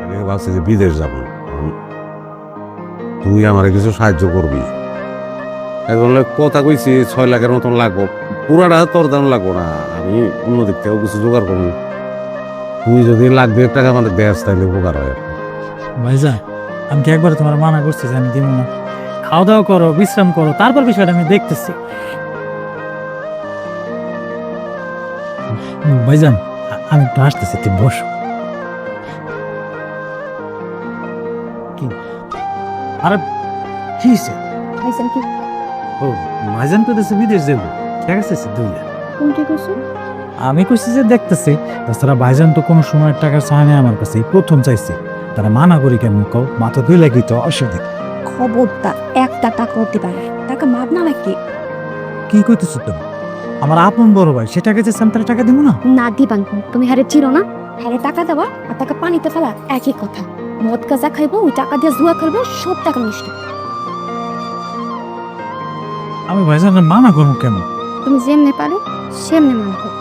আমি ভাবছি যে বিদেশ যাব, তুই আমার কিছু সাহায্য করবি। এখন কথা কইছি 6 লাখের মতন লাগবো, পুরাটা তোর দাম লাগবো না, আমি অন্য দিক থেকেও কিছু জোগাড় করবো। তুই যদি 1,00,000 টাকা মানে দেশ তাইলে উপকার হয়। ভাইজান, আমি কি একবার তোমার মানা করছি যে আমি দিব না? খাওয়া দাওয়া করো, বিশ্রাম করো, তারপর বিষয়টা আমি দেখতেছি। ভাইজান, আমি একটু আসতেছি, তুই বসো। কি আরে কি হইছে? ভাইজান কি ও, ভাইজান তো দেশে বিদেশ যাবো, ঠিক আছে 2 লাখ। কোনটি কইছো? আমি কইছি যে দেখতেছি, তাছাড়া ভাইজান তো কোনো সময় টাকা চায় না আমার কাছে, এই প্রথম চাইছি। তারা মানা করি কেমন কও? মাত্র 2 লাখই তো, অসুবিধা কি? খবরদার একটা টাকা হতে পারে টাকা মাপ না নাকি? কি কইতেছো তুমি? আমার আপন বড় ভাই, সেটাকে যে সান্তারে টাকা দিব না? না দিবান, তুমি হারে চিরো না। হারে টাকা দেওয়া আর টাকা পানিতে ফেলা একই কথা। মদ গাঁজা খাইবো, ওই টাকা দিয়ে জুয়া খেলবো, সব টাকা নষ্ট। আমি ভাইজানের মানা করবো কেমন? তুমি যেমনে পারো সেমনে মানা করো।